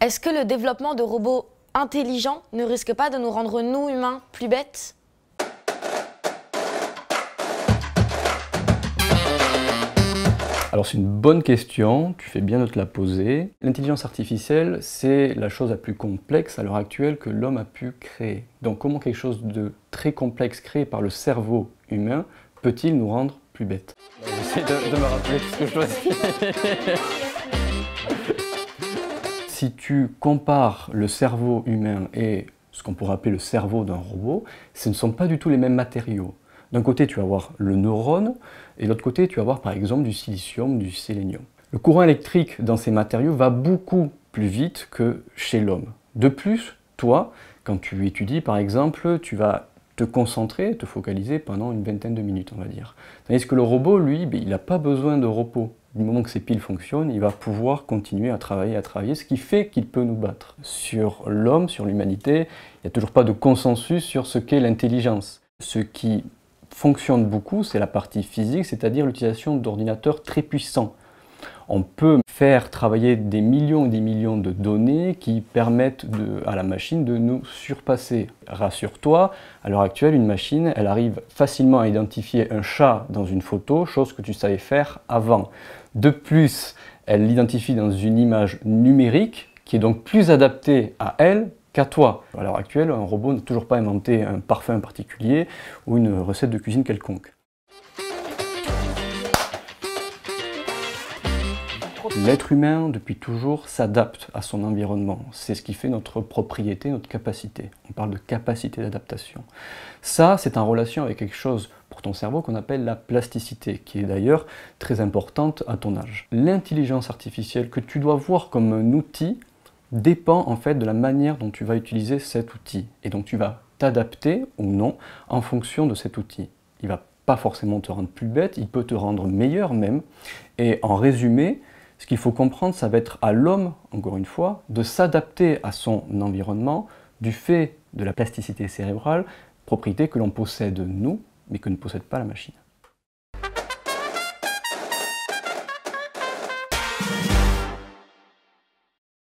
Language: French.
Est-ce que le développement de robots intelligents ne risque pas de nous rendre, nous, humains, plus bêtes? Alors c'est une bonne question, tu fais bien de te la poser. L'intelligence artificielle, c'est la chose la plus complexe à l'heure actuelle que l'homme a pu créer. Donc comment quelque chose de très complexe créé par le cerveau humain peut-il nous rendre plus bêtes? J'essaie de me rappeler ce que je dois dire. Si tu compares le cerveau humain et ce qu'on pourrait appeler le cerveau d'un robot, ce ne sont pas du tout les mêmes matériaux. D'un côté, tu vas avoir le neurone, et de l'autre côté, tu vas avoir par exemple du silicium, du sélénium. Le courant électrique dans ces matériaux va beaucoup plus vite que chez l'homme. De plus, toi, quand tu étudies par exemple, tu vas te concentrer, te focaliser pendant une vingtaine de minutes, on va dire. Tandis que le robot, lui, il n'a pas besoin de repos. Du moment que ses piles fonctionnent, il va pouvoir continuer à travailler, ce qui fait qu'il peut nous battre. Sur l'homme, sur l'humanité, il n'y a toujours pas de consensus sur ce qu'est l'intelligence. Ce qui fonctionne beaucoup, c'est la partie physique, c'est-à-dire l'utilisation d'ordinateurs très puissants. On peut faire travailler des millions et des millions de données qui permettent à la machine de nous surpasser. Rassure-toi, à l'heure actuelle, une machine, elle arrive facilement à identifier un chat dans une photo, chose que tu savais faire avant. De plus, elle l'identifie dans une image numérique qui est donc plus adaptée à elle qu'à toi. À l'heure actuelle, un robot n'a toujours pas inventé un parfum particulier ou une recette de cuisine quelconque. L'être humain, depuis toujours, s'adapte à son environnement. C'est ce qui fait notre propriété, notre capacité. On parle de capacité d'adaptation. Ça, c'est en relation avec quelque chose pour ton cerveau qu'on appelle la plasticité, qui est d'ailleurs très importante à ton âge. L'intelligence artificielle que tu dois voir comme un outil dépend en fait de la manière dont tu vas utiliser cet outil. Et donc tu vas t'adapter ou non en fonction de cet outil. Il ne va pas forcément te rendre plus bête, il peut te rendre meilleur même. Et en résumé, ce qu'il faut comprendre, ça va être à l'homme, encore une fois, de s'adapter à son environnement du fait de la plasticité cérébrale, propriété que l'on possède nous, mais que ne possède pas la machine.